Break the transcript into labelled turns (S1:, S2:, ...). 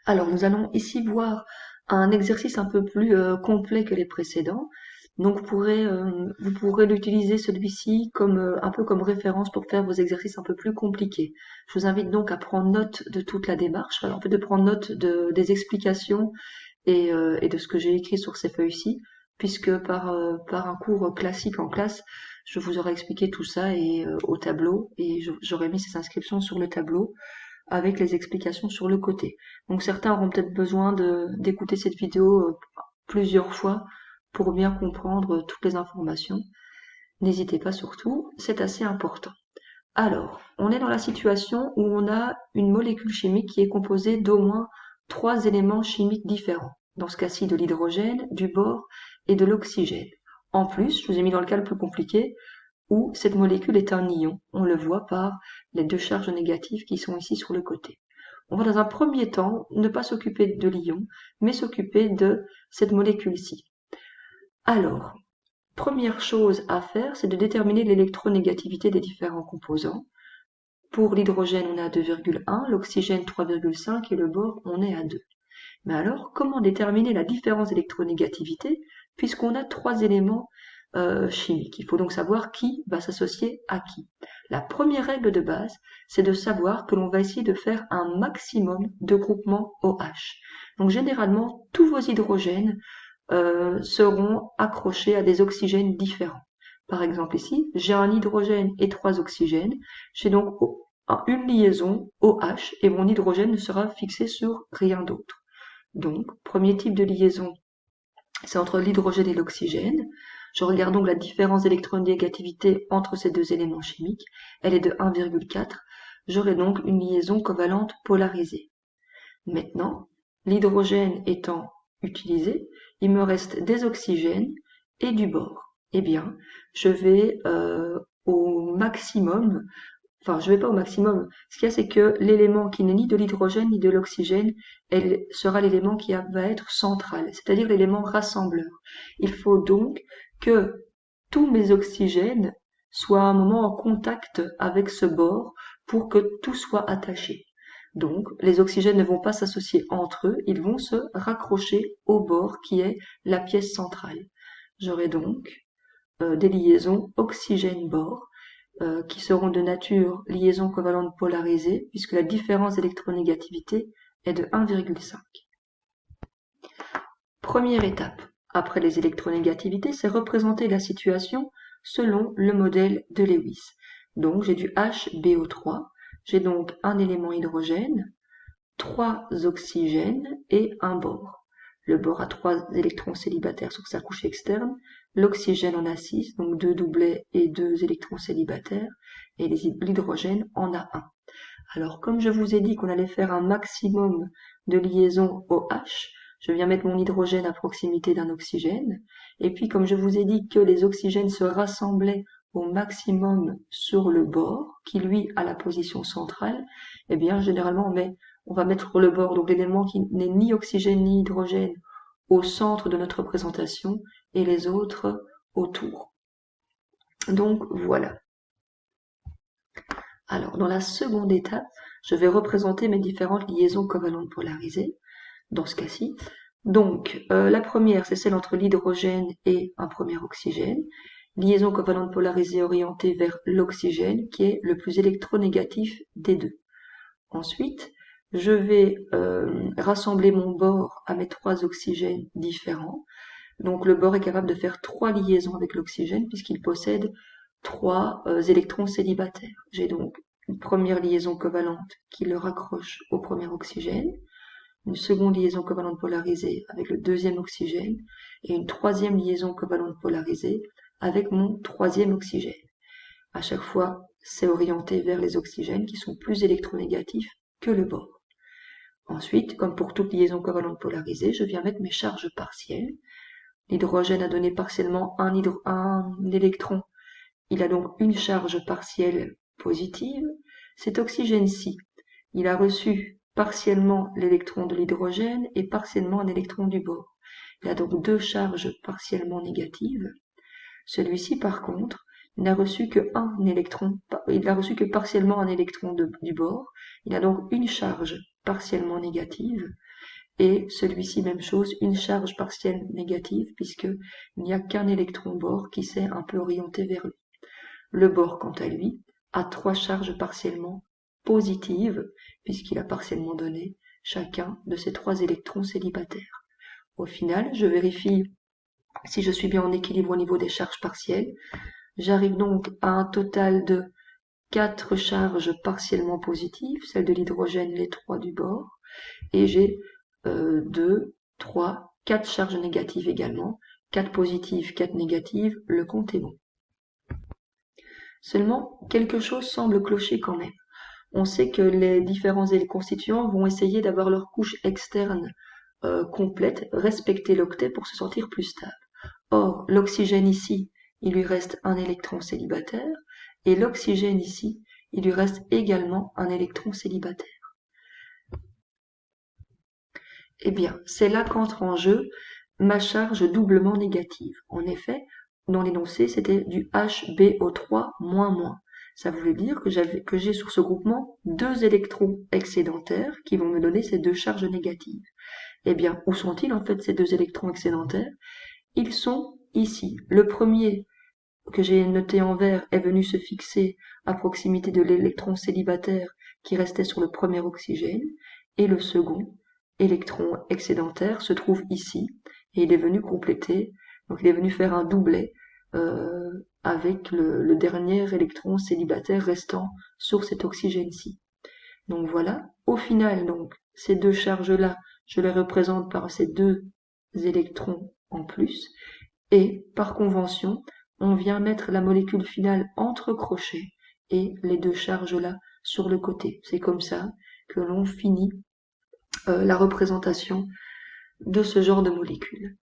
S1: Alors, nous allons ici voir un exercice un peu plus complet que les précédents. Donc, vous pourrez l'utiliser celui-ci comme un peu comme référence pour faire vos exercices un peu plus compliqués. Je vous invite donc à prendre note de toute la démarche, en fait de prendre note des explications et de ce que j'ai écrit sur ces feuilles-ci, puisque par un cours classique en classe, je vous aurais expliqué tout ça et au tableau, et j'aurais mis ces inscriptions sur le tableau avec les explications sur le côté. Donc certains auront peut-être besoin d'écouter cette vidéo plusieurs fois pour bien comprendre toutes les informations. N'hésitez pas surtout, c'est assez important. Alors, on est dans la situation où on a une molécule chimique qui est composée d'au moins 3 éléments chimiques différents. Dans ce cas-ci, de l'hydrogène, du bore et de l'oxygène. En plus, je vous ai mis dans le cas le plus compliqué, où cette molécule est un ion. On le voit par les deux charges négatives qui sont ici sur le côté. On va dans un premier temps ne pas s'occuper de l'ion, mais s'occuper de cette molécule-ci. Alors, première chose à faire, c'est de déterminer l'électronégativité des différents composants. Pour l'hydrogène, on est à 2,1, l'oxygène 3,5 et le bore, on est à 2. Mais alors, comment déterminer la différence d'électronégativité puisqu'on a 3 éléments chimiques? Il faut donc savoir qui va s'associer à qui. La première règle de base, c'est de savoir que l'on va essayer de faire un maximum de groupements OH. Donc généralement, tous vos hydrogènes seront accrochés à des oxygènes différents. Par exemple ici, j'ai un hydrogène et 3 oxygènes. J'ai donc une liaison OH et mon hydrogène ne sera fixé sur rien d'autre. Donc, premier type de liaison, c'est entre l'hydrogène et l'oxygène. Je regarde donc la différence d'électronégativité entre ces deux éléments chimiques. Elle est de 1,4. J'aurai donc une liaison covalente polarisée. Maintenant, l'hydrogène étant utilisé, il me reste des oxygènes et du bore. Eh bien, je vais au maximum. Enfin, je vais pas au maximum. Ce qu'il y a, c'est que l'élément qui n'est ni de l'hydrogène ni de l'oxygène, elle sera l'élément qui va être central, c'est-à-dire l'élément rassembleur. Il faut donc que tous mes oxygènes soient à un moment en contact avec ce bord pour que tout soit attaché. Donc, les oxygènes ne vont pas s'associer entre eux, ils vont se raccrocher au bord qui est la pièce centrale. J'aurai donc des liaisons oxygène-bore qui seront de nature liaison covalente polarisée, puisque la différence d'électronégativité est de 1,5. Première étape, après les électronégativités, c'est représenter la situation selon le modèle de Lewis. Donc j'ai du HBO3, j'ai donc un élément hydrogène, 3 oxygènes et un bore. Le bore a 3 électrons célibataires sur sa couche externe, l'oxygène en a 6, donc 2 doublets et 2 électrons célibataires, et l'hydrogène en a 1. Alors comme je vous ai dit qu'on allait faire un maximum de liaisons OH, je viens mettre mon hydrogène à proximité d'un oxygène, et puis comme je vous ai dit que les oxygènes se rassemblaient au maximum sur le bord, qui lui a la position centrale, eh bien généralement on va mettre le bord, donc l'élément qui n'est ni oxygène ni hydrogène, au centre de notre représentation et les autres autour. Donc voilà. Alors dans la seconde étape, je vais représenter mes différentes liaisons covalentes polarisées, dans ce cas-ci. Donc la première, c'est celle entre l'hydrogène et un premier oxygène. Liaison covalente polarisée orientée vers l'oxygène, qui est le plus électronégatif des deux. Ensuite, je vais rassembler mon bore à mes 3 oxygènes différents. Donc le bore est capable de faire 3 liaisons avec l'oxygène puisqu'il possède 3 électrons célibataires. J'ai donc une première liaison covalente qui le raccroche au premier oxygène, une seconde liaison covalente polarisée avec le deuxième oxygène et une troisième liaison covalente polarisée avec mon troisième oxygène. À chaque fois, c'est orienté vers les oxygènes qui sont plus électronégatifs que le bore. Ensuite, comme pour toute liaison covalente polarisée, je viens mettre mes charges partielles. L'hydrogène a donné partiellement un électron. Il a donc une charge partielle positive. Cet oxygène-ci, il a reçu partiellement l'électron de l'hydrogène et partiellement un électron du bore. Il a donc 2 charges partiellement négatives. Celui-ci, par contre, il n'a reçu que il n'a reçu que partiellement un électron du bore. Il a donc une charge partiellement négative. Et celui-ci, même chose, une charge partielle négative, puisqu'il n'y a qu'un électron bord qui s'est un peu orienté vers lui. Le bord, quant à lui, a 3 charges partiellement positives, puisqu'il a partiellement donné chacun de ces 3 électrons célibataires. Au final, je vérifie si je suis bien en équilibre au niveau des charges partielles. J'arrive donc à un total de 4 charges partiellement positives, celles de l'hydrogène, les 3 du bord, et j'ai 2, 3, 4 charges négatives également, 4 positives, 4 négatives, le compte est bon. Seulement, quelque chose semble clocher quand même. On sait que les différents constituants vont essayer d'avoir leur couche externe complète, respecter l'octet pour se sentir plus stable. Or, l'oxygène ici, il lui reste un électron célibataire, et l'oxygène ici, il lui reste également un électron célibataire. Eh bien, c'est là qu'entre en jeu ma charge doublement négative. En effet, dans l'énoncé, c'était du HbO3-. Ça voulait dire que j'ai sur ce groupement 2 électrons excédentaires qui vont me donner ces 2 charges négatives. Eh bien, où sont-ils en fait ces 2 électrons excédentaires? Ils sont ici. Le premier que j'ai noté en vert est venu se fixer à proximité de l'électron célibataire qui restait sur le premier oxygène, et le second électron excédentaire se trouve ici, et il est venu compléter, donc il est venu faire un doublet avec le dernier électron célibataire restant sur cet oxygène-ci. Donc voilà, au final, donc, ces 2 charges-là, je les représente par ces 2 électrons en plus, et par convention, on vient mettre la molécule finale entre crochets et les 2 charges-là sur le côté. C'est comme ça que l'on finit la représentation de ce genre de molécule.